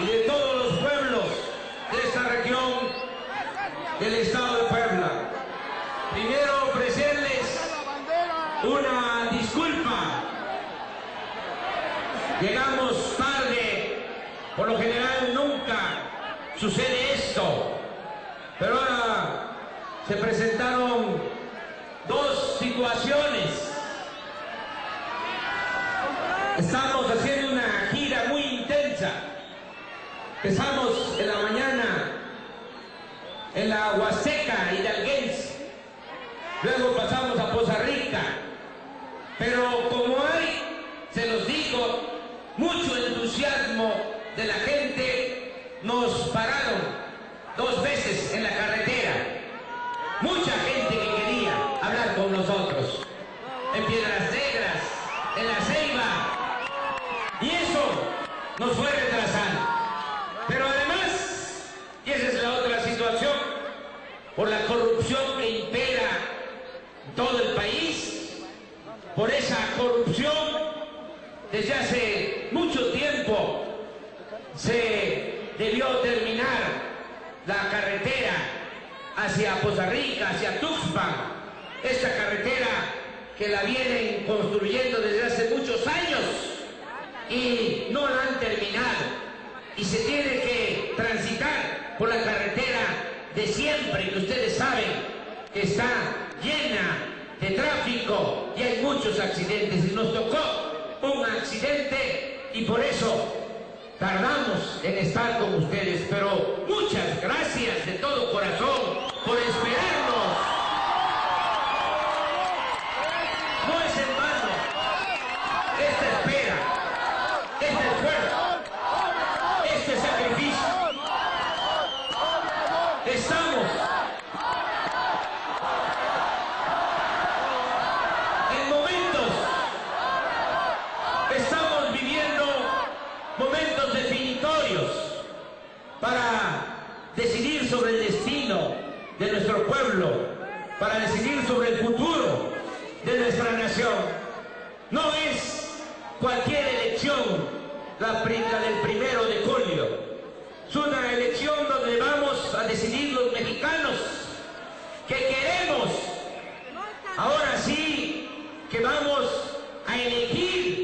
y de todos los pueblos de esta región del estado de Puebla. Primero ofrecerles una disculpa. Llegamos tarde, por lo general nunca sucede esto, pero ahora se presentaron dos situaciones. Estamos haciendo una gira muy intensa. Empezamos en la mañana en la Huasteca hidalguense, luego pasamos a Poza Rica, pero como hay, se los digo, mucho entusiasmo de la gente, nos pararon 2 veces en la carretera. Mucha gente que quería hablar con nosotros, en Piedras Negras, en La Ceiba, y eso nos fue retrasando. Pero además, y esa es la otra situación, por la corrupción que impera en todo el país, por esa corrupción, desde hace mucho tiempo se debió terminar la carretera hacia Poza Rica, hacia Tuxpan, esta carretera que la vienen construyendo desde hace muchos años y no la han terminado, y se tiene que transitar por la carretera de siempre, que ustedes saben que está llena de tráfico y hay muchos accidentes, y nos tocó un accidente y por eso tardamos en estar con ustedes, pero muchas gracias de todo corazón por esperarnos. No es en vano esta espera, este esfuerzo, este sacrificio. Estamos viviendo momentos definitorios para decidir sobre el destino de nuestro pueblo, para decidir sobre el futuro de nuestra nación. No es cualquier elección la del 1 de julio. Es una elección donde vamos a decidir los mexicanos que queremos. Ahora sí que vamos a elegir.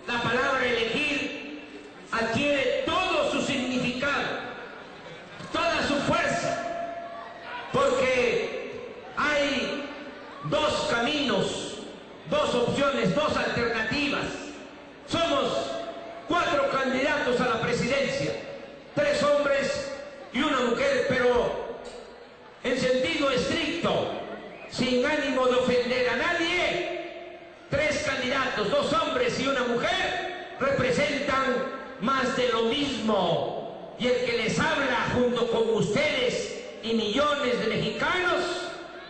La palabra elegir adquiere todo su significado, toda su fuerza, porque hay 2 caminos, 2 opciones, 2 alternativas. Somos 4 candidatos a la presidencia, 3 hombres y 1 mujer, pero en sentido estricto, sin ánimo de ofender a nadie. 3 candidatos, 2 hombres y 1 mujer, representan más de lo mismo. Y el que les habla junto con ustedes y millones de mexicanos,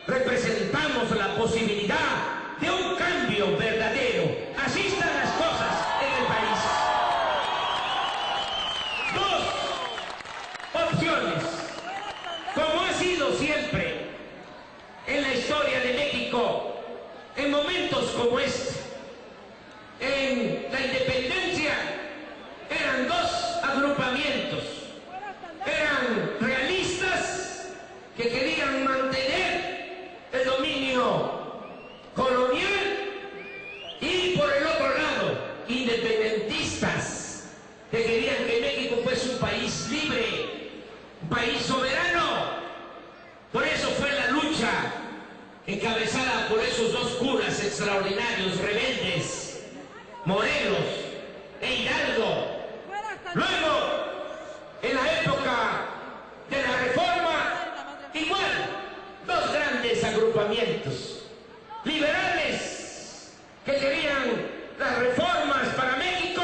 representamos la posibilidad de un cambio verdadero. Así están las cosas en el país. 2 opciones, como ha sido siempre en la historia de México. En momentos como este, en la independencia, eran 2 agrupamientos. Eran realistas que querían mantener el dominio colonial y por el otro lado, independentistas que querían que México fuese un país libre, un país soberano. Por eso fue la lucha encabezada por esos 2 curas extraordinarios, rebeldes, Morelos e Hidalgo. Luego, en la época de la Reforma, igual, 2 grandes agrupamientos, liberales que querían las reformas para México,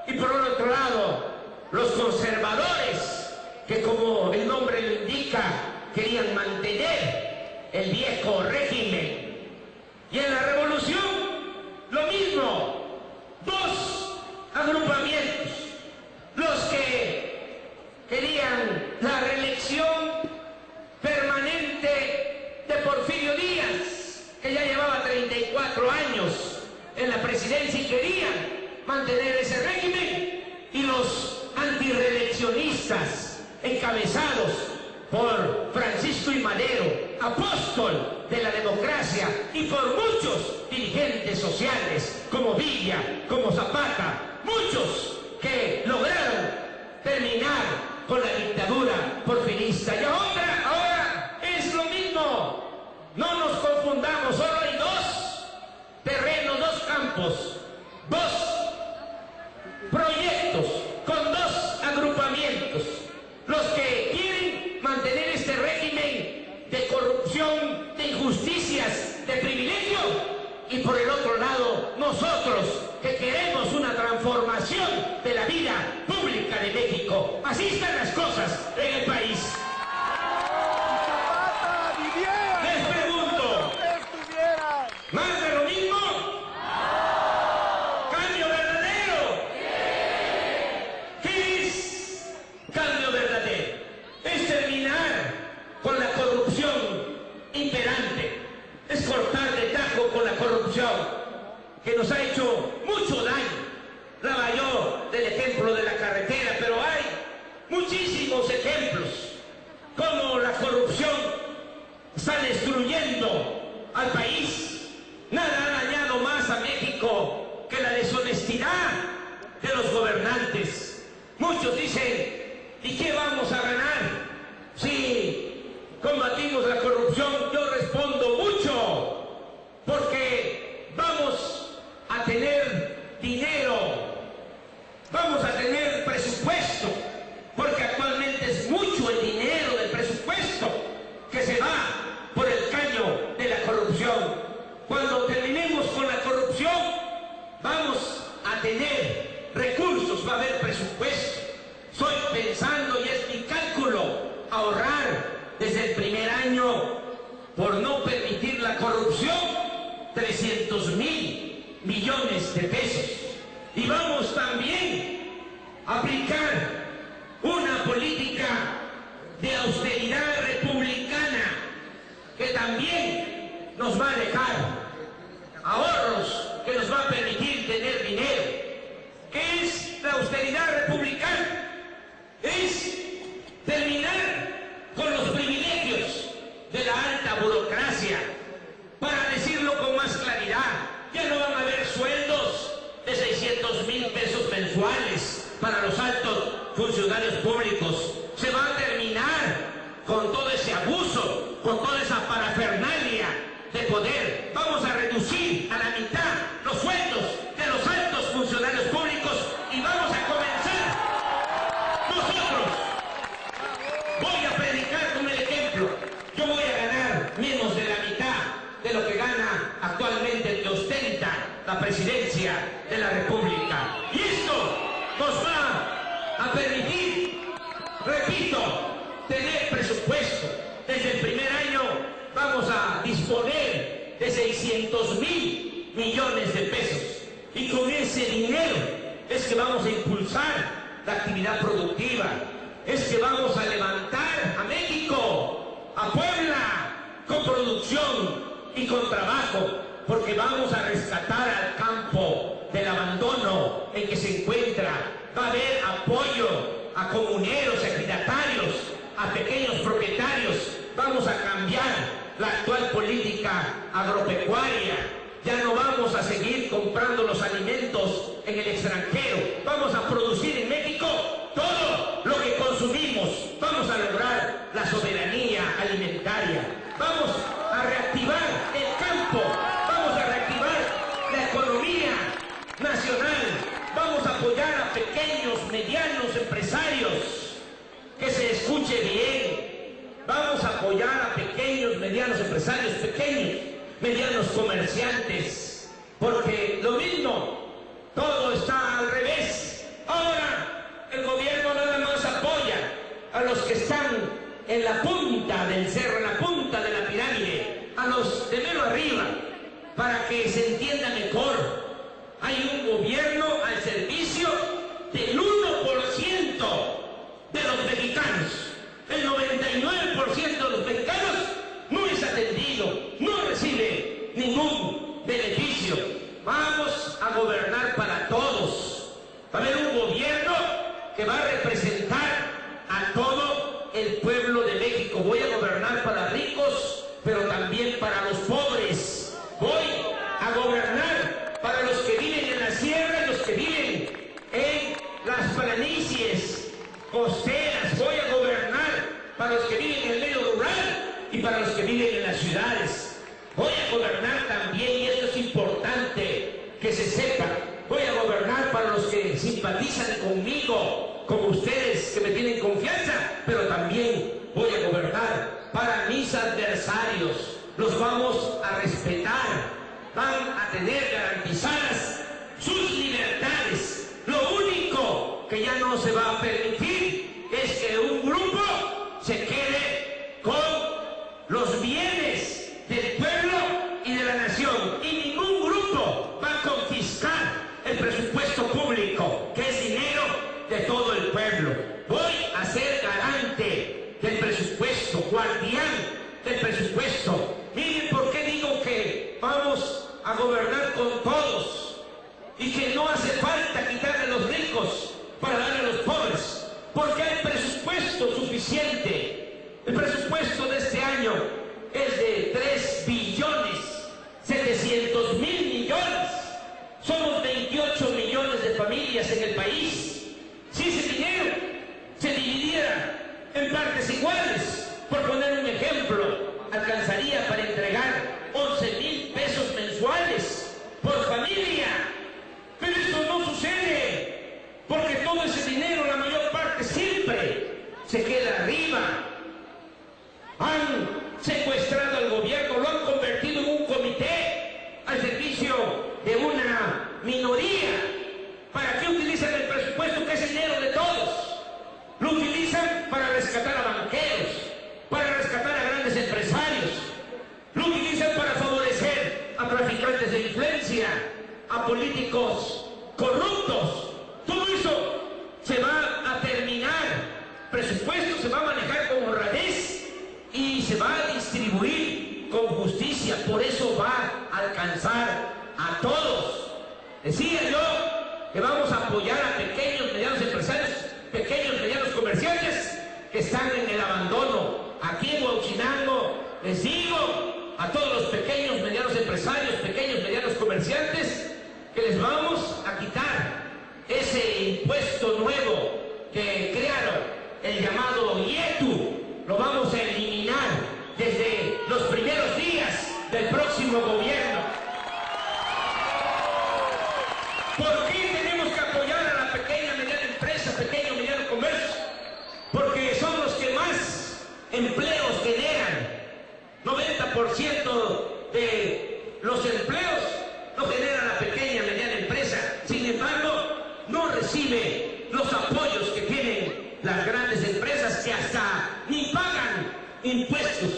y por el otro lado, los conservadores que, como el nombre lo indica, querían mantener el viejo régimen. Y en la revolución, lo mismo, 2 agrupamientos, los que querían la reelección permanente de Porfirio Díaz, que ya llevaba 34 años en la presidencia y querían mantener ese régimen, y los anti antirreeleccionistas encabezados por Francisco I. Madero, apóstol de la democracia, y por muchos dirigentes sociales como Villa, como Zapata, muchos que lograron terminar con la dictadura porfirista. Y ahora es lo mismo. No nos confundamos, solo hay dos terrenos, dos campos, dos proyectos con dos agrupamientos. Los que quieren mantener este régimen de corrupción, de injusticias, de privilegio, y por el otro lado nosotros que queremos una transformación de la vida pública de México. Así están las cosas en el país. Les pregunto, ¿más de lo mismo? ¿Cambio verdadero? ¿Qué es cambio verdadero? Es terminar con la corrupción imperante, es cortar de tajo con la corrupción que nos ha hecho mucho daño. Hablaba yo del ejemplo de la carretera, pero hay muchísimos ejemplos como la corrupción está destruyendo al país. Nada ha dañado más a México que la deshonestidad de los gobernantes. Muchos dicen, ¿y qué vamos a ganar si combatimos la corrupción? Yo respondo mucho, porque vamos a tener dinero, vamos a tener presupuesto, porque actualmente es mucho el dinero del presupuesto que se va por el caño de la corrupción. Cuando terminemos con la corrupción, vamos a tener recursos, va a haber presupuesto. Estoy pensando, y es mi cálculo, ahorrar desde el primer año, por no permitir la corrupción, 300.000 millones de pesos. Y vamos también a aplicar una política de austeridad republicana que también nos va a dejar ahorros, que nos va a permitir tener dinero. ¿Qué es la austeridad republicana? Es terminar con los privilegios de la alta burocracia. Para decirlo con más claridad, ya no van a haber sueldos de 600.000 pesos mensuales para los altos funcionarios públicos. Se va a terminar con todo ese abuso, con toda esa parafernalia de poder. Vamos a reducir a la mitad los sueldos de los altos funcionarios públicos y vamos a comenzar nosotros. Voy a predicar con el ejemplo. Yo voy a ganar menos de la mitad de lo que gana actualmente el que ostenta la presidencia de la República. Y esto nos va a permitir, repito, tener presupuesto. Desde el primer año vamos a disponer de 600.000 millones de pesos. Y con ese dinero es que vamos a impulsar la actividad productiva, es que vamos a levantar a México, a Puebla, con producción y con trabajo, porque vamos a rescatar al campo del abandono en que se encuentra. Va a haber apoyo a comuneros, a ejidatarios, a pequeños propietarios. Vamos a cambiar la actual política agropecuaria. Ya no vamos a seguir comprando los alimentos en el extranjero. Vamos a producir en México todo lo que consumimos. Vamos a lograr la soberanía alimentaria. Vamos a reactivar el campo. Vamos a reactivar la economía nacional. Vamos a apoyar a pequeños, medianos empresarios. Que se escuche bien. Vamos a apoyar a pequeños, medianos empresarios, pequeños, medianos comerciantes. Porque lo mismo, todo está al revés. Ahora el gobierno nada más apoya a los que están en la punta del cerro, en la punta de la pirámide, a los de menos arriba, para que se entienda mejor. Hay un gobierno al servicio del 1% de los mexicanos. El 99% de los mexicanos no es atendido, no recibe ningún beneficio. Vamos a gobernar para todos. Va a haber un gobierno que va a representar a todo el pueblo de México. Voy a gobernar para ricos, pero también para los pobres. Voy a gobernar para los que viven en la sierra y los que viven en las planicies costeras. Voy a gobernar para los que viven en el medio rural y para los que viven en las ciudades. Voy a gobernar también, y esto es importante que se sepa, voy a gobernar para los que simpatizan conmigo, como ustedes que me tienen confianza, pero también voy a gobernar para mis adversarios. Los vamos a respetar, van a tener garantizadas sus libertades. Lo único que ya no se va a permitir es que un grupo se quede con los bienes del pueblo y de la nación, y ningún grupo va a confiscar el presupuesto público, que es dinero de todo el pueblo. Voy a ser garante del presupuesto, guardián del presupuesto. Miren por qué digo que vamos a gobernar con todos y que no hace falta quitarle a los ricos para darle a los pobres, porque hay presupuesto suficiente. El presupuesto de este año es de 3.700.000.000.000. Somos 28 millones de familias en el país. Si ese dinero se dividiera en partes iguales, por poner un ejemplo, alcanzaría para entregar 11,000 pesos mensuales por familia. Pero eso no sucede, porque todo ese dinero, la mayor parte, siempre se queda arriba. Han secuestrado al gobierno, lo han convertido en un comité al servicio de una minoría. ¿Para qué utilizan el presupuesto, que es dinero de todos? Lo utilizan para rescatar a banqueros, para rescatar a grandes empresarios, lo utilizan para favorecer a traficantes de influencia, a políticos corruptos. Todo eso se va a terminar. Presupuesto se va a manejar con honradez y se va a distribuir con justicia. Por eso va a alcanzar a todos. Decía yo que vamos a apoyar a pequeños, medianos empresarios, pequeños, medianos comerciantes que están en el abandono. Aquí en Huauchinango les digo a todos los pequeños, medianos empresarios, pequeños, medianos comerciantes, que les vamos a quitar ese impuesto nuevo que crearon, el llamado IETU. Lo vamos a eliminar desde los primeros días del próximo gobierno. ¿Por qué tenemos que apoyar a la pequeña, mediana empresa, pequeño, mediano comercio? Porque son los que más empleos generan. 90% de los empleos lo genera la pequeña, mediana empresa. Sin embargo, no recibe los apoyos que tienen las grandes empresas, que hasta ni pagan impuestos.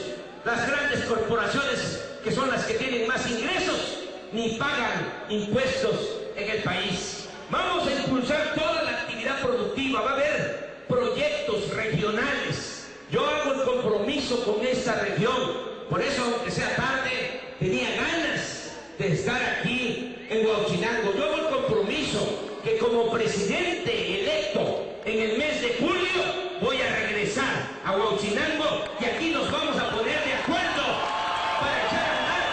Las grandes corporaciones, que son las que tienen más ingresos, ni pagan impuestos en el país. Vamos a impulsar toda la actividad productiva. Va a haber proyectos regionales. Yo hago el compromiso con esta región. Por eso, aunque sea tarde, tenía ganas de estar aquí en Huauchinango. Yo hago el compromiso que como presidente electo en el mes de julio voy a regresar a Huauchinango, y aquí nos vamos a poner de acuerdo para echar a andar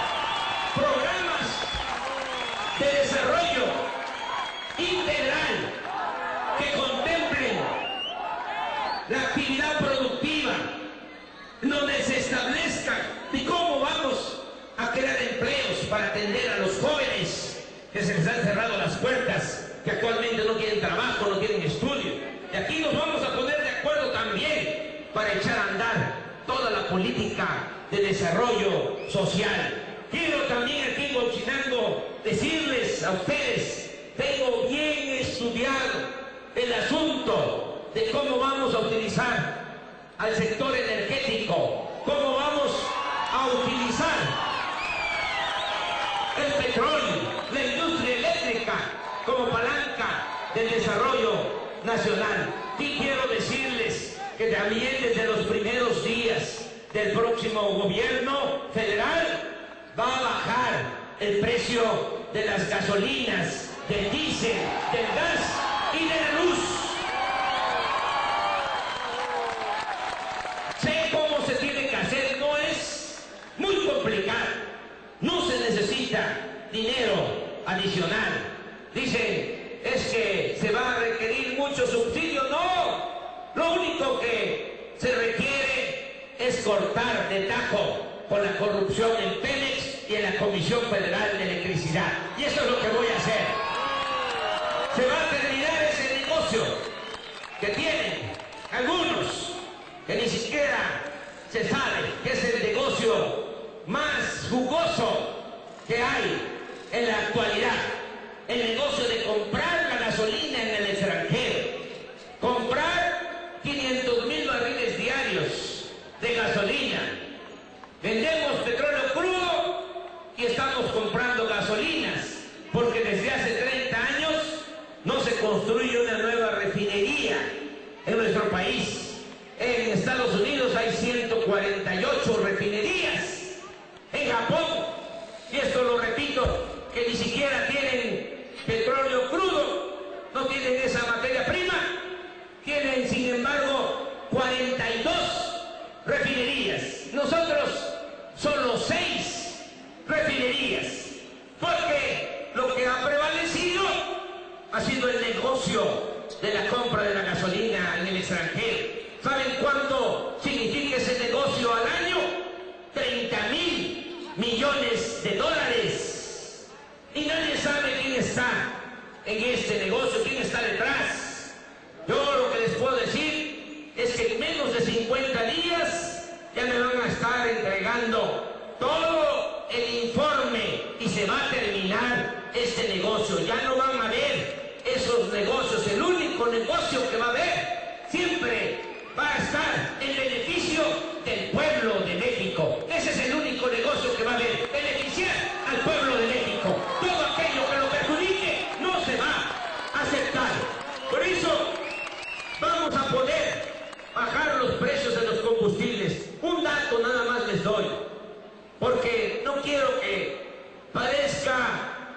programas de desarrollo integral que contemplen la actividad productiva, donde se establezca de cómo vamos a crear empleos para atender a los jóvenes que se les han cerrado las puertas, que actualmente no tienen trabajo, no tienen estudio. Y aquí nos vamos a poner de acuerdo también para echar a andar toda la política de desarrollo social. Quiero también aquí en Huauchinango decirles a ustedes, tengo bien estudiado el asunto de cómo vamos a utilizar al sector energético, cómo vamos a utilizar el petróleo, la industria eléctrica como palanca del desarrollo nacional. Y quiero decirles que también desde los primeros días del próximo gobierno federal va a bajar el precio de las gasolinas, del diésel, del gas y de la luz. mucho subsidio, no. Lo único que se requiere es cortar de tajo con la corrupción en Pemex y en la Comisión Federal de Electricidad. Y eso es lo que voy a hacer. Se va a terminar ese negocio que tienen algunos, que ni siquiera se sabe que es el negocio más jugoso que hay en la actualidad. El negocio de comprar la gasolina en el extranjero. Comprar 500,000 barriles diarios de gasolina. Vendemos petróleo crudo y estamos comprando gasolinas, porque desde hace 30 años no se construye una nueva refinería en nuestro país. En Estados Unidos hay 148 refinerías. En Japón, y esto lo repito, que ni siquiera tienen petróleo crudo, no tienen esa materia prima, tienen sin embargo 42 refinerías. Nosotros solo 6 refinerías, porque lo que ha prevalecido ha sido el negocio de la compra de la gasolina en el extranjero. ¿Saben cuánto significa ese negocio al año? 30,000 millones de dólares. Y nadie sabe quién está en este negocio, quién está detrás. Yo lo que les puedo decir es que en menos de 50 días ya me van a estar entregando todo el informe y se va a terminar este negocio. Ya no van a ver esos negocios. El único negocio que va a haber siempre va a estar en beneficio del pueblo de México. Ese es el único negocio que va a haber, beneficiar al pueblo de México. Todo aquello que lo perjudique no se va a aceptar. Por eso vamos a poder bajar los precios de los combustibles. Un dato nada más les doy, porque no quiero que parezca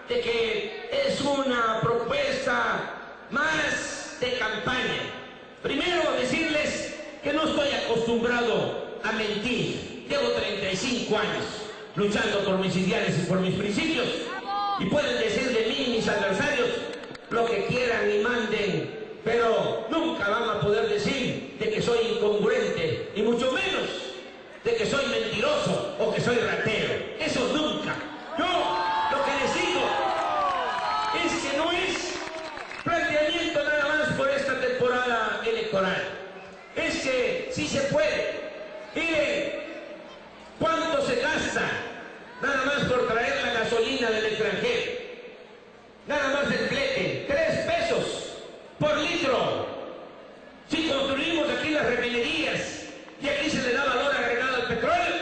de que es una propuesta más de campaña. Primero decirles que no estoy acostumbrado a mentir. Llevo 35 años luchando por mis ideales y por mis principios. Y pueden decir de mí, mis adversarios, lo que quieran y manden, pero nunca van a poder decir de que soy incongruente, y mucho menos de que soy mentiroso o que soy ratero. Eso nunca. Yo lo que les digo es que no es planteamiento nada más por esta temporada electoral. Es que sí se puede. Miren cuánto se gasta nada más por traer la gasolina del extranjero. Nada más el flete, 3 pesos por litro. Si construimos aquí las refinerías y aquí se le da valor agregado al petróleo,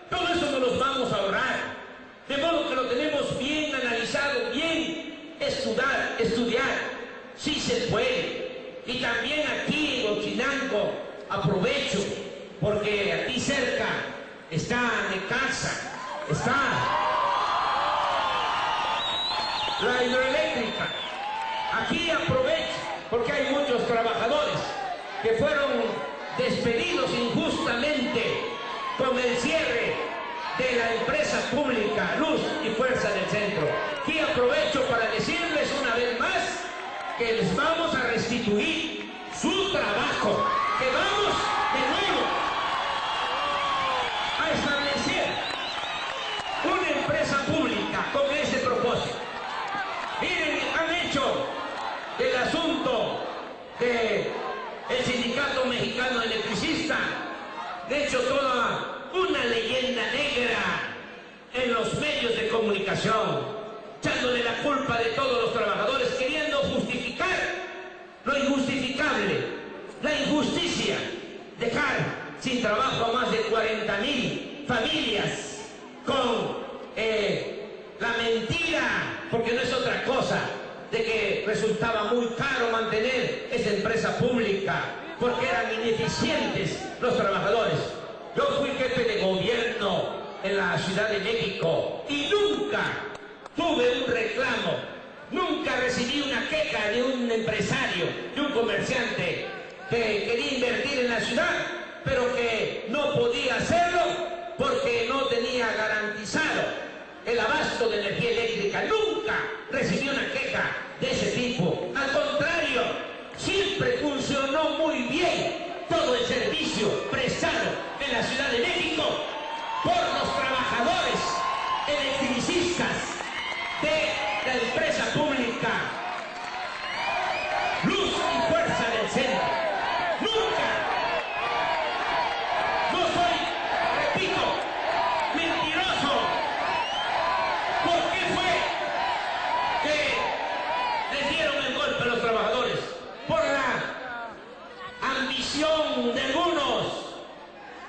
todo eso nos los vamos a ahorrar. De modo que lo tenemos bien analizado, bien estudiar. Sí se puede. Y también aquí en Ochinango aprovecho, porque aquí cerca está Necaxa, está la hidroeléctrica. Aquí aprovecho, porque hay muchos trabajadores que fueron despedidos injustamente con el cierre de la empresa pública Luz y Fuerza del Centro. Aquí aprovecho para decirles una vez más que les vamos a restituir su trabajo, que vamos de nuevo a establecer una empresa pública con ese propósito. Miren, han hecho del asunto del Sindicato Mexicano Electricista, de hecho toda una leyenda negra en los medios de comunicación, echándole la culpa de todos los trabajadores, queriendo justificar lo injustificable, la injusticia, dejar sin trabajo a más de 40,000 familias con la mentira, porque no es otra cosa, de que resultaba muy caro mantener esa empresa pública, porque eran ineficientes los trabajadores. Yo fui jefe de gobierno en la Ciudad de México y nunca tuve un reclamo, nunca recibí una queja de un empresario, de un comerciante que quería invertir en la ciudad, pero que no podía hacerlo porque no tenía garantizado el abasto de energía eléctrica. Nunca recibí una queja de ese tipo. Al contrario, siempre muy bien todo el servicio prestado en la Ciudad de México por los trabajadores electricistas de la empresa pública Luz y Fuerza del Centro. Nunca, no soy, repito, mentiroso. ¿Por qué fue que les dieron el golpe a los trabajadores? Por la ambición de algunos,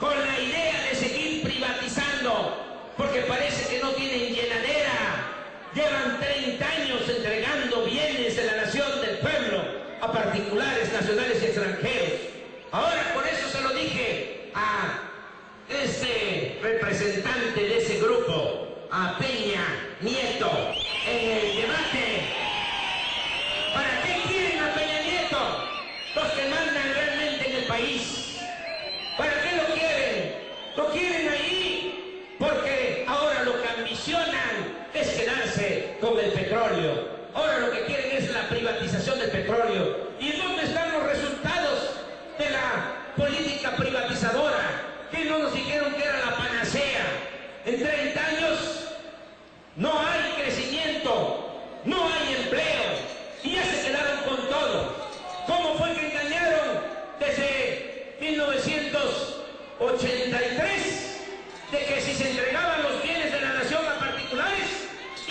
con la idea de seguir privatizando, porque parece que no tienen llenadera. Llevan 30 años entregando bienes de la nación, del pueblo, a particulares, nacionales y extranjeros. Ahora, por eso se lo dije a este representante de ese grupo, a Peña Nieto, en el debate. ¿Para qué quieren a Peña Nieto? Los que mandan realmente en el país. ¿Para qué lo quieren? Lo quieren ahí porque ahora lo que ambicionan es quedarse con el petróleo. Ahora lo que quieren es la privatización del petróleo. ¿Y dónde están los resultados de la política privatizadora? Que no nos dijeron que era la panacea. En 30 años no hay crecimiento, no hay empleo y ya se quedaron con todo. ¿Cómo fue que engañaron desde 1983 de que si se entregaban los bienes de la nación a particulares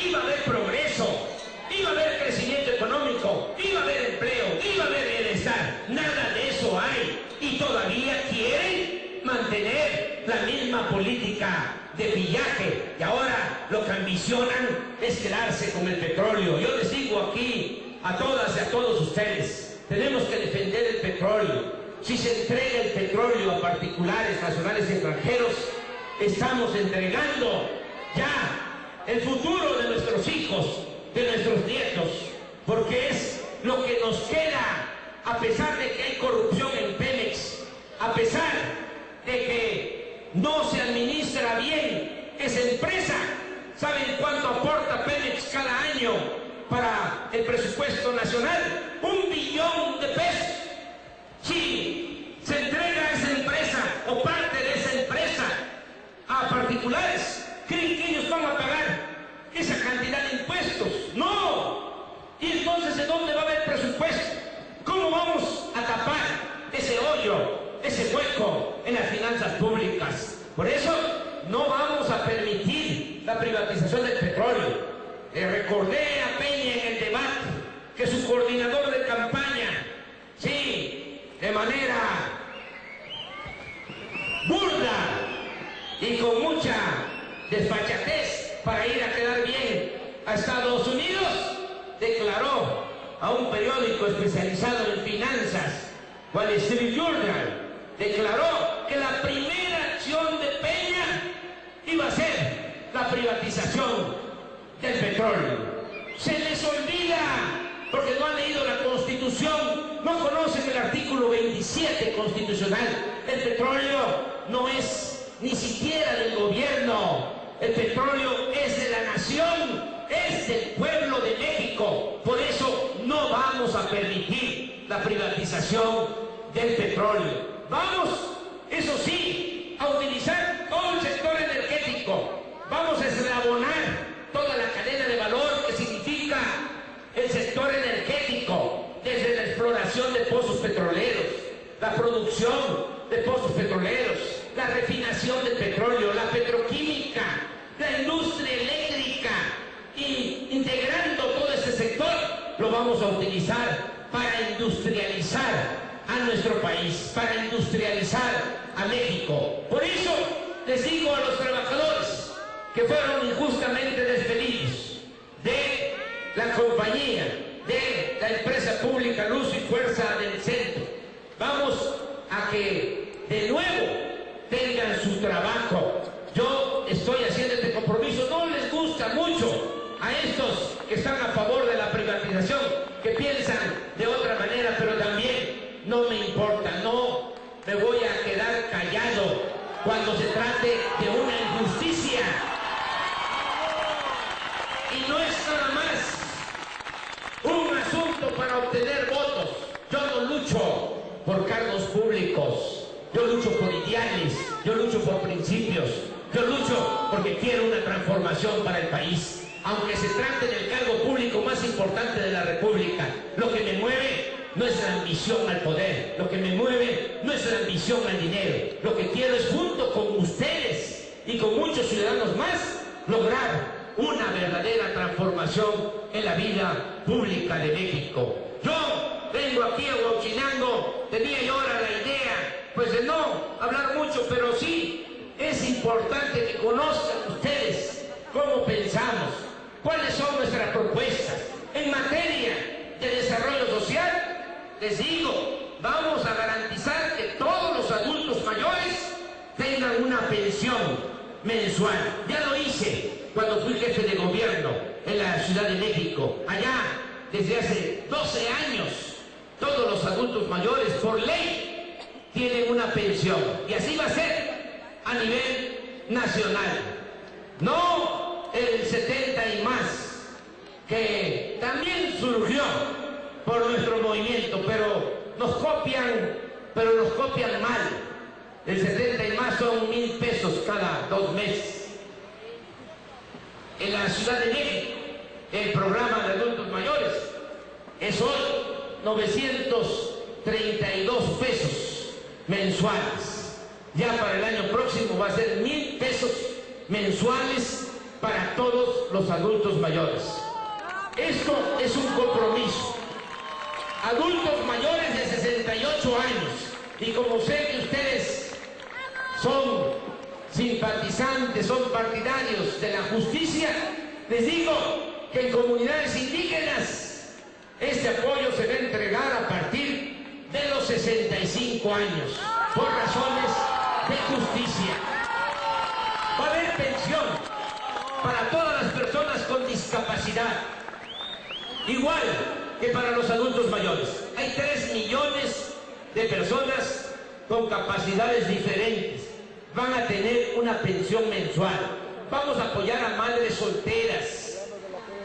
iba a haber progreso, iba a haber crecimiento económico, iba a haber empleo, iba a haber bienestar? Nada de eso hay y todavía quieren mantener la misma política de pillaje y ahora lo que ambicionan es quedarse con el petróleo. Yo les digo aquí a todas y a todos ustedes, tenemos que defender el petróleo. Si se entrega el petróleo a particulares, nacionales y extranjeros, estamos entregando ya el futuro de nuestros hijos, de nuestros nietos, porque es lo que nos queda, a pesar de que hay corrupción en Pemex, a pesar de que no se administra bien esa empresa. ¿Saben cuánto aporta Pemex cada año para el presupuesto nacional? 1 billón de pesos. Si se entrega a esa empresa o parte de esa empresa a particulares, ¿creen que ellos van a pagar esa cantidad de impuestos? ¡No! ¿Y entonces de dónde va a haber presupuesto? ¿Cómo vamos a tapar ese hoyo, ese hueco en las finanzas públicas? Por eso no vamos a permitir la privatización del petróleo. Le recordé a Peña en el debate que su coordinador de campaña, sí, de manera burda y con mucha desfachatez para ir a quedar bien a Estados Unidos, declaró a un periódico especializado en finanzas, Wall Street Journal, declaró que la primera acción de Peña iba a ser la privatización del petróleo. Se les olvida, porque no han leído la Constitución, no conocen el artículo 27 constitucional. El petróleo no es ni siquiera del gobierno, el petróleo es de la nación, es del pueblo de México. Por eso no vamos a permitir la privatización del petróleo. Vamos, eso sí, a utilizar todo el sector energético. Vamos a eslabonar toda la cadena de valor que significa el sector energético, desde la exploración de pozos petroleros, la producción de pozos petroleros, la refinación del petróleo, la petroquímica, la industria eléctrica, y integrando todo este sector lo vamos a utilizar para industrializar a nuestro país, para industrializar a México. Por eso les digo a los trabajadores que fueron injustamente despedidos de la compañía, de la empresa pública Luz y Fuerza del Centro, vamos a que de nuevo tengan su trabajo. Yo estoy haciendo este compromiso. No les gusta mucho a estos que están a favor de la privatización, que piensan de otra manera, pero también no me importa, no me voy a quedar callado cuando se trate de una injusticia. Y no es nada más un asunto para obtener votos. Yo no lucho por públicos, yo lucho por ideales, yo lucho por principios, yo lucho porque quiero una transformación para el país. Aunque se trate del cargo público más importante de la República, lo que me mueve no es la ambición al poder, lo que me mueve no es la ambición al dinero. Lo que quiero es, junto con ustedes y con muchos ciudadanos más, lograr una verdadera transformación en la vida pública de México. Yo vengo aquí a Huauchinango, tenía yo ahora la idea, pues de no hablar mucho, pero sí es importante que conozcan ustedes cómo pensamos, cuáles son nuestras propuestas en materia de desarrollo social. Les digo, vamos a garantizar que todos los adultos mayores tengan una pensión mensual. Ya lo hice cuando fui jefe de gobierno en la Ciudad de México. Allá, desde hace 12 años, todos los adultos mayores, por ley, tienen una pensión. Y así va a ser a nivel nacional. No el 70 y más, que también surgió por nuestro movimiento, pero nos copian mal. El 70 y más son 1,000 pesos cada 2 meses. En la Ciudad de México, el programa de adultos mayores es hoy 932 pesos mensuales. Ya para el año próximo va a ser 1,000 pesos mensuales para todos los adultos mayores. Esto es un compromiso. Adultos mayores de 68 años, y como sé que ustedes son simpatizantes, son partidarios de la justicia, les digo que en comunidades indígenas este apoyo se va a entregar a partir de los 65 años, por razones de justicia. Va a haber pensión para todas las personas con discapacidad, igual que para los adultos mayores. Hay 3 millones de personas con capacidades diferentes. Van a tener una pensión mensual. Vamos a apoyar a madres solteras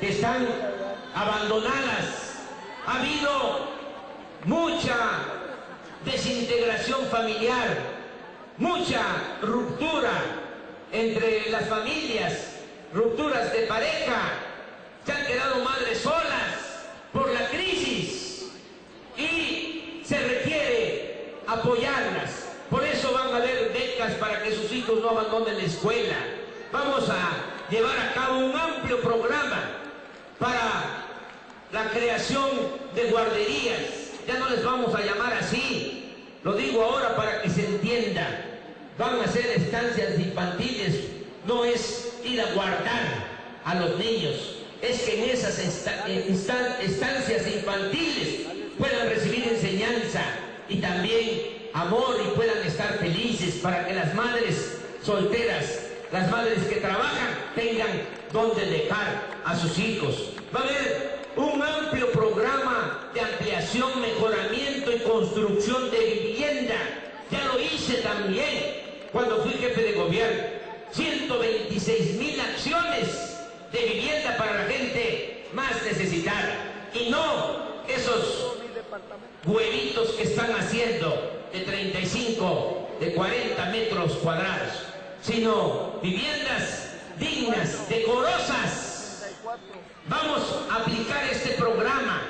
que están abandonadas. Ha habido mucha desintegración familiar, mucha ruptura entre las familias, rupturas de pareja. Se han quedado madres solas por la crisis y se requiere apoyarlas. Por eso van a haber becas para que sus hijos no abandonen la escuela. Vamos a llevar a cabo un amplio programa para la creación de guarderías. Ya no les vamos a llamar así, lo digo ahora para que se entienda. Van a ser estancias infantiles, no es ir a guardar a los niños. Es que en esas estancias infantiles puedan recibir enseñanza y también amor y puedan estar felices, para que las madres solteras, las madres que trabajan, tengan donde dejar a sus hijos. Va a haber un amplio programa de ampliación, mejoramiento y construcción de vivienda. Ya lo hice también cuando fui jefe de gobierno. 126,000 acciones de vivienda para la gente más necesitada, y no esos huevitos que están haciendo de 35, de 40 metros cuadrados, sino viviendas dignas, decorosas. Vamos a aplicar este programa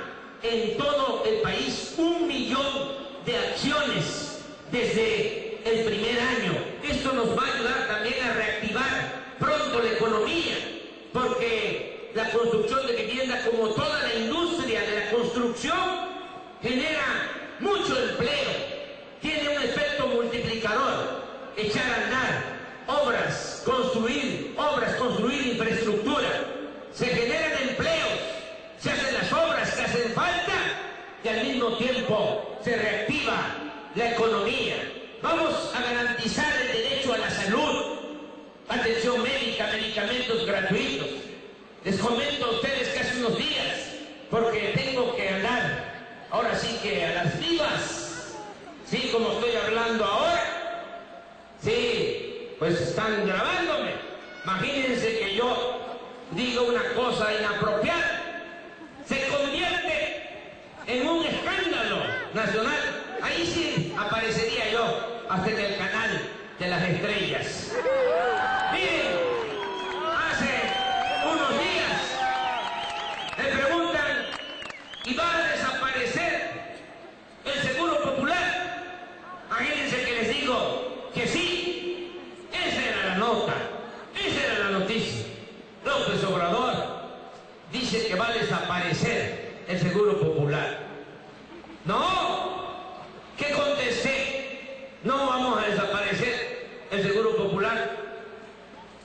en todo el país, 1 millón de acciones desde el primer año. Esto nos va a ayudar también a reactivar pronto la economía, porque la construcción de vivienda, como toda la industria de la construcción, genera mucho empleo, tiene un efecto multiplicador, echar a andar obras, construir infraestructura, se generan empleos, se hacen las obras que hacen falta y al mismo tiempo se reactiva la economía. Vamos a garantizar el derecho a la salud, atención médica, medicamentos gratuitos. Les comento a ustedes que hace unos días, porque tengo que andar ahora sí que a las vivas, sí, como estoy hablando ahora, sí, pues están grabándome. Imagínense que yo digo una cosa inapropiada, se convierte en un escándalo nacional. Ahí sí apareció hasta en el canal de las estrellas. Miren, hace unos días me preguntan, ¿y va a desaparecer el Seguro Popular? Imagínense que les digo que sí. Esa era la nota, esa era la noticia. López Obrador dice que va a desaparecer el Seguro Popular. No, ¿qué contesté? No vamos a desaparecer el Seguro Popular.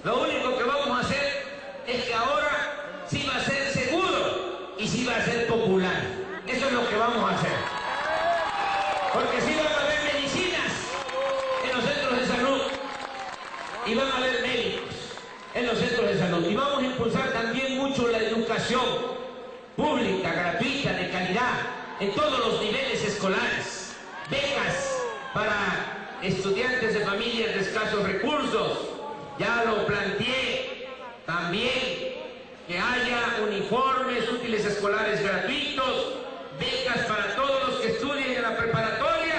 Lo único que vamos a hacer es que ahora sí va a ser seguro y sí va a ser popular. Eso es lo que vamos a hacer. Porque sí van a haber medicinas en los centros de salud y van a haber médicos en los centros de salud. Y vamos a impulsar también mucho la educación pública, gratuita, de calidad, en todos los niveles escolares. Becas para estudiantes de familias de escasos recursos. Ya lo planteé. También que haya uniformes, útiles escolares gratuitos, becas para todos los que estudien en la preparatoria,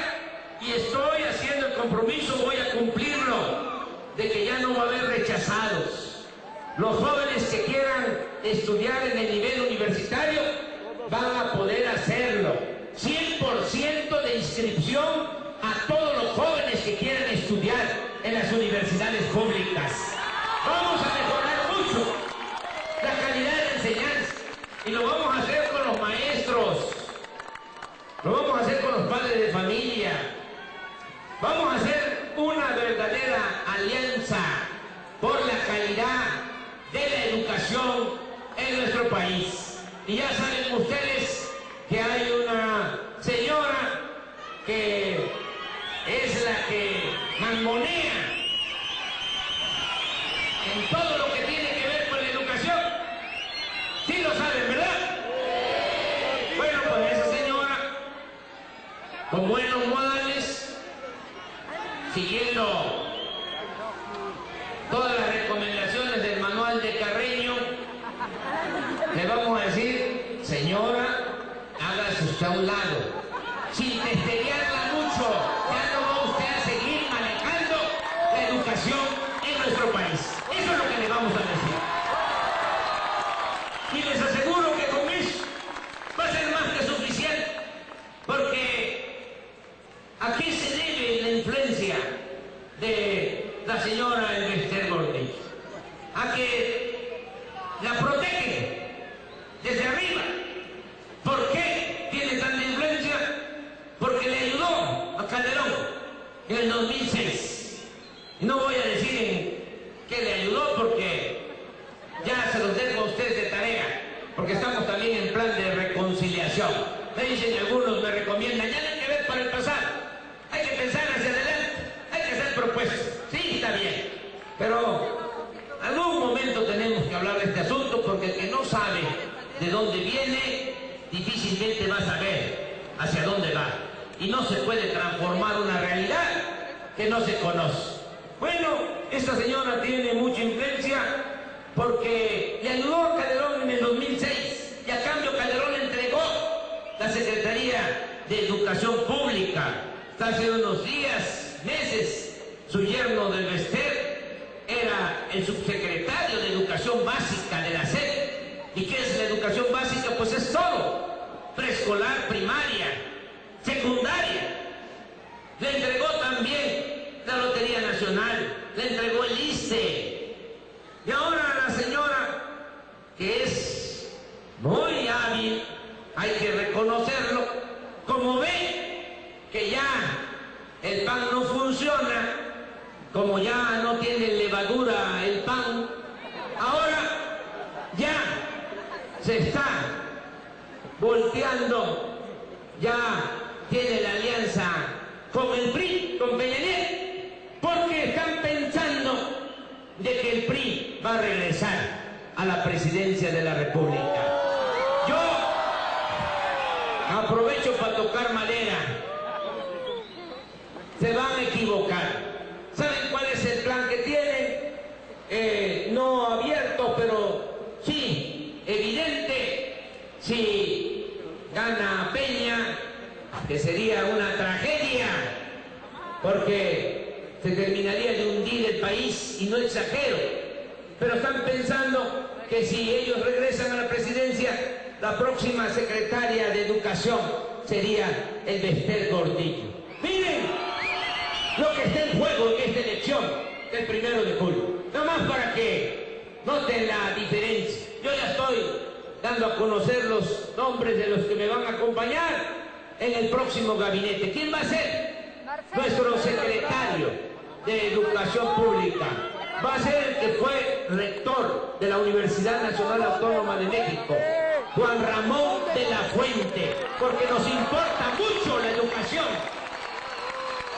y estoy haciendo el compromiso, voy a cumplirlo, de que ya no va a haber rechazados. Los jóvenes que quieran estudiar en el nivel universitario van a poder hacerlo. 100% de inscripción a todos los jóvenes que quieran estudiar en las universidades públicas. Vamos a mejorar mucho la calidad de la enseñanza y lo vamos a hacer con los maestros, lo vamos a hacer con los padres de familia. Vamos a hacer una verdadera alianza por la calidad de la educación en nuestro país. Y ya saben ustedes que hay una señora que es la que mangonea en todo lo que tiene que ver con la educación. Sí lo saben, ¿verdad? Bueno, pues esa señora, con buenos modales, siguiendo todas las recomendaciones del manual de Carreño, le vamos a decir, señora, hágase usted a un lado, sin testerearla mucho, ya no va usted a seguir manejando la educación en nuestro país. Eso es lo que le vamos a decir. Y les aseguro que con eso va a ser más que suficiente, porque ¿a qué se debe la influencia de la señora Elbester Gordillo? A que la protege desde arriba. ¿Por qué tiene tanta influencia? Porque le ayudó a Calderón en el 2006. Y no voy a decir en qué le ayudó porque ya se los dejo a ustedes de tarea, porque estamos también en plan de reconciliación. Me dicen algunos, me recomiendan, ya no hay que ver para el pasado, hay que pensar hacia adelante, hay que hacer propuestas. Sí, está bien, pero algún momento tenemos que hablar de este asunto, porque el que no sabe de dónde viene, difícilmente va a saber hacia dónde va. Y no se puede transformar una realidad que no se conoce. Bueno, esta señora tiene mucha influencia porque le ayudó a Calderón en el 2006 y a cambio Calderón le entregó la Secretaría de Educación Pública. Hasta hace unos días, meses, su yerno de Elbester era el subsecretario de Educación Básica de la SEP. ¿Y qué es la educación básica? Pues es todo: preescolar, primaria, secundaria. Le entregó también la Lotería Nacional, le entregó el ISSSTE. Y ahora la señora, que es muy hábil, hay que reconocerlo, como ve que ya el pan no funciona, como ya no tiene levadura el pan, ahora ya se está volteando, ya tiene la alianza con el PRI, con Peña Nieto, porque están pensando de que el PRI va a regresar a la presidencia de la República. Yo aprovecho para tocar madera. Se van a equivocar. ¿Saben cuál es el plan que tienen? No abierto, pero sí evidente. Si gana Peña, que sería una tragedia, porque se terminaría de hundir el país, y no exagero. Pero están pensando que si ellos regresan a la presidencia, la próxima secretaria de Educación sería el Bester Gordillo. Miren lo que está en juego en esta elección del 1 de julio. Nada más para que noten la diferencia. Yo ya estoy dando a conocer los nombres de los que me van a acompañar en el próximo gabinete. ¿Quién va a ser? Nuestro secretario de Educación Pública. Va a ser el que fue rector de la Universidad Nacional Autónoma de México, Juan Ramón de la Fuente, porque nos importa mucho la educación.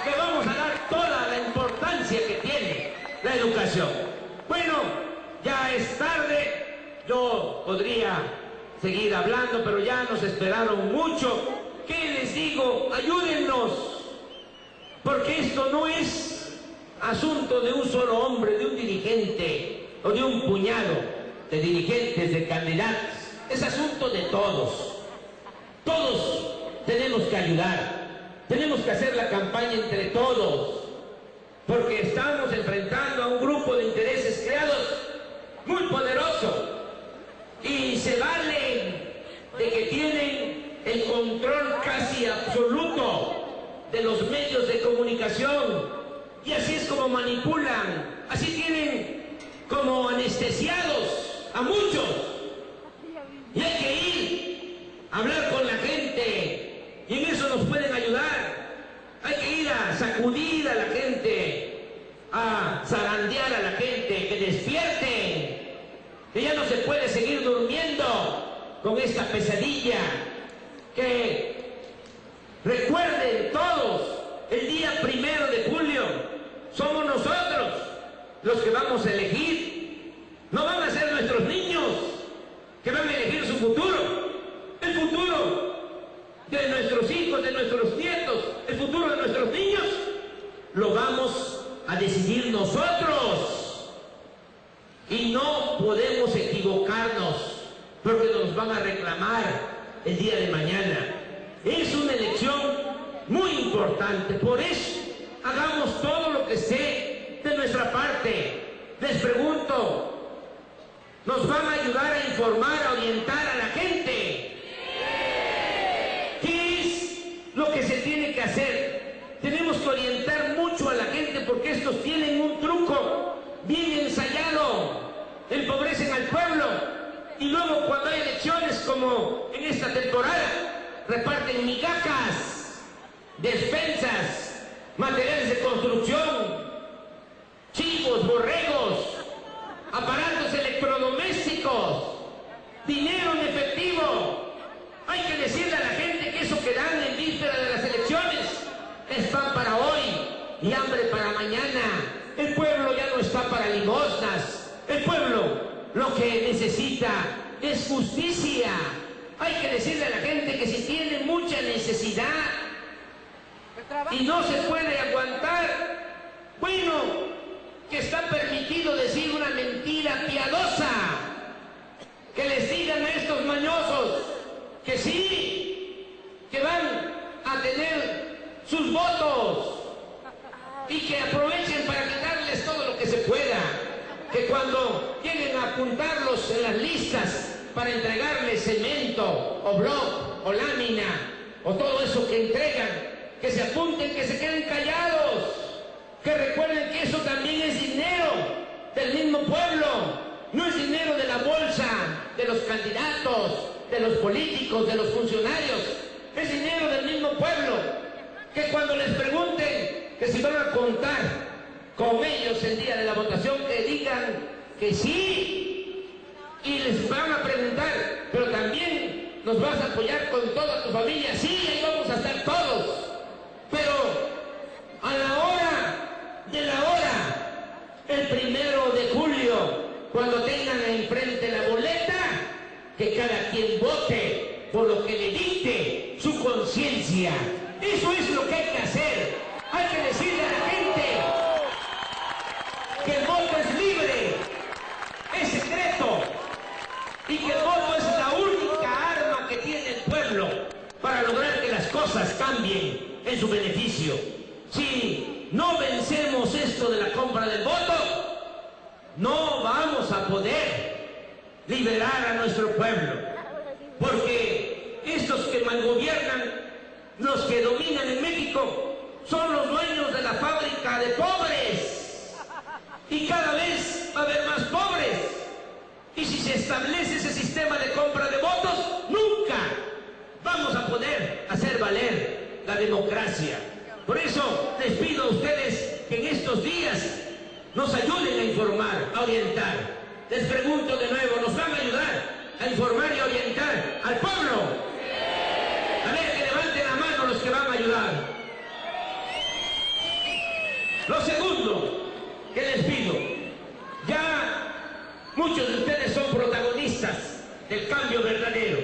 Le vamos a dar toda la importancia que tiene la educación. Bueno, ya es tarde, yo podría seguir hablando, pero ya nos esperaron mucho. ¿Qué les digo? Ayúdennos, porque esto no es asunto de un solo hombre, de un dirigente o de un puñado de dirigentes, de candidatos. Es asunto de todos. Todos tenemos que ayudar. Tenemos que hacer la campaña entre todos, porque estamos enfrentando a un grupo de intereses creados muy poderoso y se valen de que tienen el control casi absoluto de los medios de comunicación, y así es como manipulan, así tienen como anestesiados a muchos, y hay que ir a hablar con la gente. Y en eso nos pueden ayudar. Hay que ir a sacudir a la gente, a zarandear a la gente, que despierten, que ya no se puede seguir durmiendo con esta pesadilla. Que recuerden todos, el día 1 de julio somos nosotros los que vamos a elegir. No van a ser nuestros niños que van a elegir su futuro. El futuro de nuestros hijos, de nuestros nietos, el futuro de nuestros niños, lo vamos a decidir nosotros. Y no podemos equivocarnos, porque nos van a reclamar el día de mañana. Es una elección muy importante, por eso hagamos todo lo que esté de nuestra parte. Les pregunto, ¿nos van a ayudar a informar, a orientar a la gente? Lo que se tiene que hacer, tenemos que orientar mucho a la gente, porque estos tienen un truco bien ensayado, empobrecen al pueblo y luego cuando hay elecciones como en esta temporada reparten migajas, despensas, materiales de construcción, chivos, borregos, aparatos electrodomésticos, dinero en efectivo. Hay que decirle a la gente que eso que dan en víspera de las elecciones es pan para hoy y hambre para mañana. El pueblo ya no está para limosnas. El pueblo lo que necesita es justicia. Hay que decirle a la gente que si tiene mucha necesidad y no se puede aguantar, bueno, que está permitido decir una mentira piadosa, que les digan a estos mañosos que sí, que van a tener sus votos y que aprovechen para quitarles todo lo que se pueda, que cuando lleguen a apuntarlos en las listas para entregarles cemento o bloc o lámina o todo eso que entregan, que se apunten, que se queden callados, que recuerden que eso también es dinero del mismo pueblo, no es dinero de la bolsa de los candidatos, de los políticos, de los funcionarios, es dinero del mismo pueblo. Que cuando les pregunten que si van a contar con ellos el día de la votación, que digan que sí, y les van a preguntar, pero también nos vas a apoyar con toda tu familia. Sí, ahí vamos a estar todos, pero a la hora de la hora, el 1 de julio, cuando tengan enfrente la boleta, que cada quien vote por lo que le dicte su conciencia. Eso es lo que hay que hacer. Hay que decirle a la gente que el voto es libre, es secreto, y que el voto es la única arma que tiene el pueblo para lograr que las cosas cambien en su beneficio. Si no vencemos esto de la compra del voto, no vamos a poder liberar a nuestro pueblo, porque estos que malgobiernan, los que dominan en México, son los dueños de la fábrica de pobres, y cada vez va a haber más pobres, y si se establece ese sistema de compra de votos, nunca vamos a poder hacer valer la democracia. Por eso les pido a ustedes que en estos días nos ayuden a informar, a orientar. Les pregunto de nuevo, ¿nos van a ayudar a informar y a orientar al pueblo? A ver, que levanten la mano los que van a ayudar. Lo segundo que les pido, ya muchos de ustedes son protagonistas del cambio verdadero.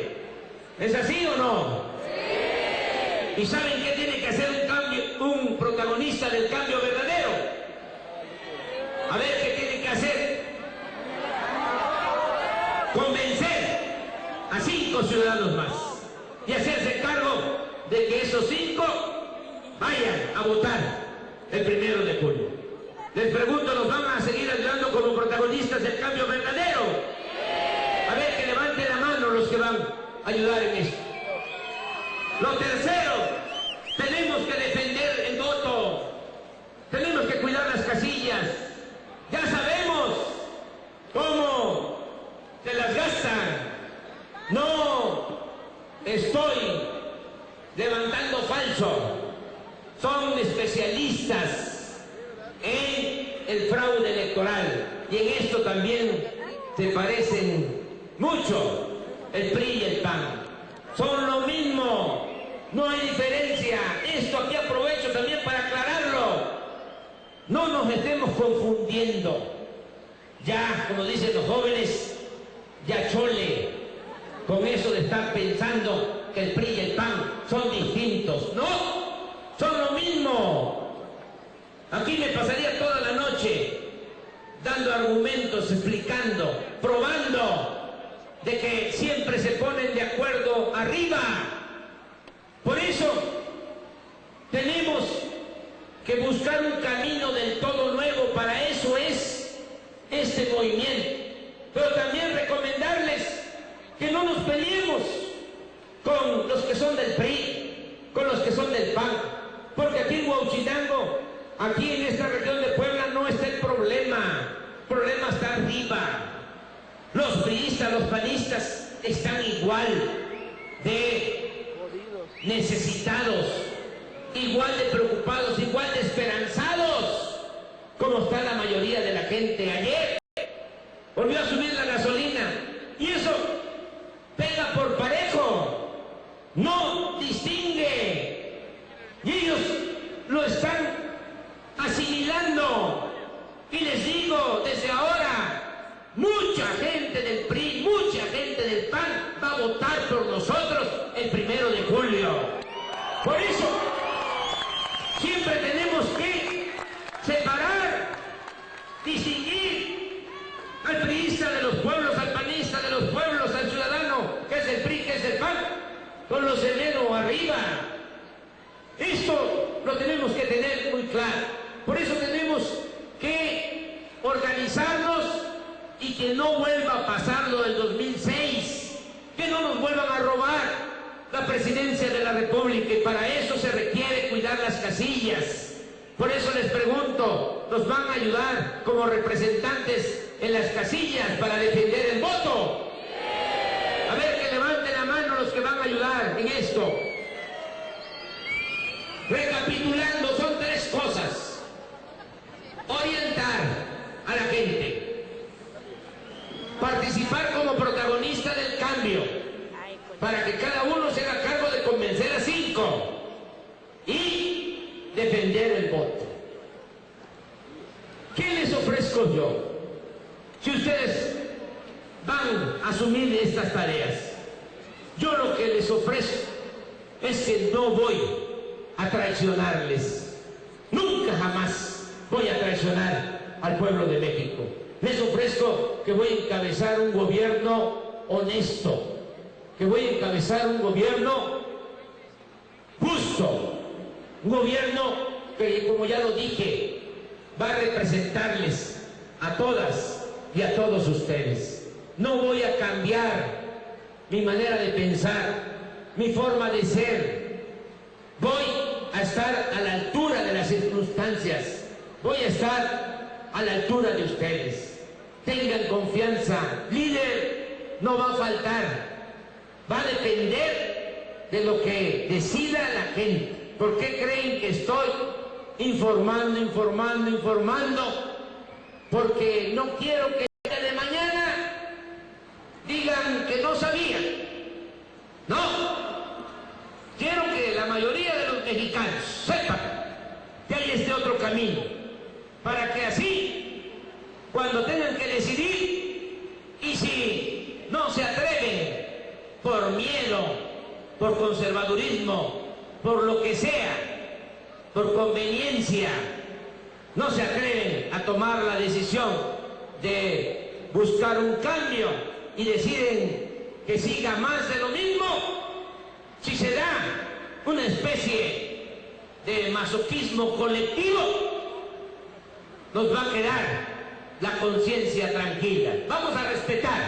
¿Es así o no? Sí. ¿Y saben qué tiene que hacer un protagonista del cambio verdadero? A ver, ¿qué tiene que hacer? Convencer a 5 ciudadanos más y hacerse cargo de que esos 5 vayan a votar el 1 de julio. Les pregunto, ¿nos van a seguir ayudando como protagonistas del cambio verdadero? A ver, que levanten la mano los que van a ayudar en esto. Lo tercero, tenemos que defender el voto. Tenemos que cuidar las casillas. Ya sabemos cómo se las gastan. No estoy levantando falso. Son especialistas en el fraude electoral. Y en esto también se parecen mucho el PRI y el PAN. Son lo mismo. No hay diferencia. Esto aquí aprovecho también para aclararlo. No nos estemos confundiendo. Ya, como dicen los jóvenes, ya chole con eso de estar pensando que el PRI y el PAN son distintos. No, son lo mismo. Aquí me pasaría toda la noche dando argumentos, explicando, probando de que siempre se ponen de acuerdo arriba. Por eso tenemos que buscar un camino del todo nuevo. Para eso es este movimiento. Pero también recomendarles que no nos peleemos con los que son del PRI, con los que son del PAN, porque aquí en Huauchinango, aquí en esta región de Puebla, no está el problema está arriba. Los priistas, los panistas están igual de necesitados, igual de preocupados, igual de esperanzados, como está la mayoría de la gente. Ayer volvió a subir la gasolina y eso pega por parejo, no distingue, y ellos lo están asimilando. Y les digo desde ahora, mucha gente del PRI, mucha gente del PAN va a votar por nosotros el 1 de julio. Por eso siempre tenemos que separar, distinguir al priista de los pueblos, al panista de los pueblos, al ciudadano que es el PRI, que es el PAN, con los de menos arriba. Esto lo tenemos que tener muy claro. Por eso tenemos que organizarnos y que no vuelva a pasar lo del 2006, que no nos vuelvan a robar la presidencia de la República, y para eso se requiere cuidar las casillas. Por eso les pregunto, ¿nos van a ayudar como representantes en las casillas para defender el voto? A ver, que levanten la mano los que van a ayudar en esto. Recapitulando, son 3 cosas. Orientar a la gente, participar como protagonista del cambio, para que cada uno se haga cargo de convencer a 5, y defender el voto. ¿Qué les ofrezco yo? Si ustedes van a asumir estas tareas, yo lo que les ofrezco es que no voy a traicionarles. Nunca jamás voy a traicionar al pueblo de México. Les ofrezco que voy a encabezar un gobierno honesto, que voy a encabezar un gobierno justo, un gobierno que, como ya lo dije, va a representarles a todas y a todos ustedes. No voy a cambiar mi manera de pensar, mi forma de ser. Voy a estar a la altura de las circunstancias. Voy a estar a la altura de ustedes. Tengan confianza. Líder no va a faltar. Va a depender de lo que decida la gente. ¿Por qué creen que estoy informando? Porque no quiero que el día de mañana digan que no sabían. No. Quiero que la mayoría de los mexicanos sepan que hay este otro camino, para que así, cuando tengan que decidir, y si no se atreven por miedo, por conservadurismo, por lo que sea, por conveniencia, no se atreven a tomar la decisión de buscar un cambio y deciden que siga más de lo mismo, si se da una especie de masoquismo colectivo, nos va a quedar la conciencia tranquila. Vamos a respetar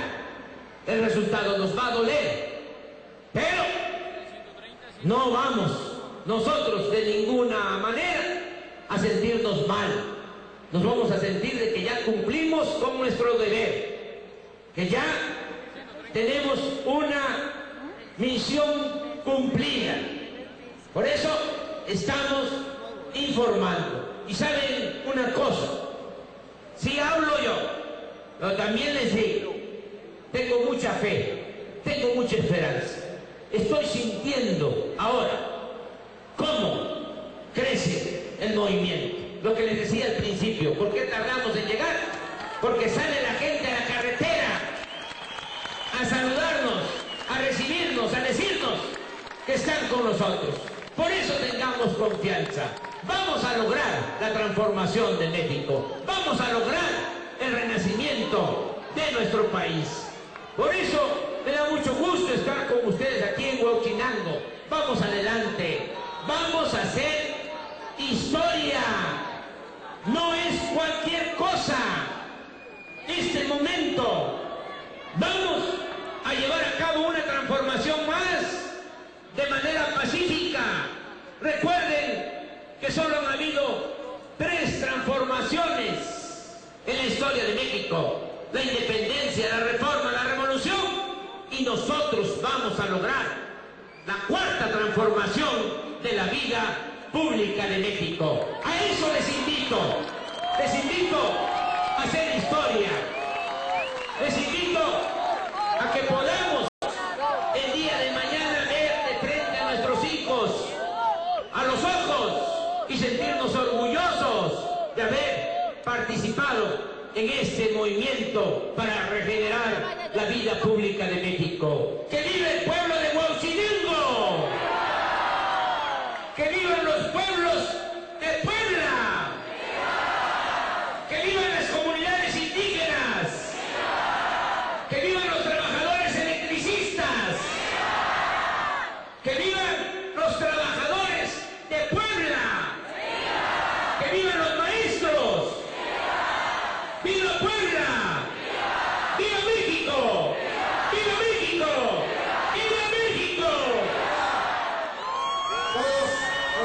el resultado, nos va a doler, pero no vamos nosotros de ninguna manera a sentirnos mal. Nos vamos a sentir de que ya cumplimos con nuestro deber, que ya tenemos una misión cumplida. Por eso estamos informando. Y saben una cosa, si hablo yo, pero también les digo, tengo mucha fe, tengo mucha esperanza. Estoy sintiendo ahora cómo crece el movimiento. Lo que les decía al principio, ¿por qué tardamos en llegar? Porque sale la gente a la carretera a saludarnos, a recibirnos, a decirnos que están con nosotros. Por eso tengamos confianza. Vamos a lograr la transformación de México. Vamos a lograr el renacimiento de nuestro país. Por eso me da mucho gusto estar con ustedes aquí en Huauchinango. Vamos adelante. Vamos a hacer historia. No es cualquier cosa. Este momento vamos a llevar a cabo una transformación más de manera pacífica. Recuerden que solo han habido 3 transformaciones en la historia de México: la independencia, la reforma, la revolución, y nosotros vamos a lograr la 4ª transformación de la vida pública de México. A eso les invito a hacer historia, les invito a que podamos el día de mañana ver de frente a nuestros hijos, a los ojos, y sentirnos orgullosos de haber participado en este movimiento para regenerar la vida pública de México. ¡Que viva el pueblo de Huauchinango! ¡Que viva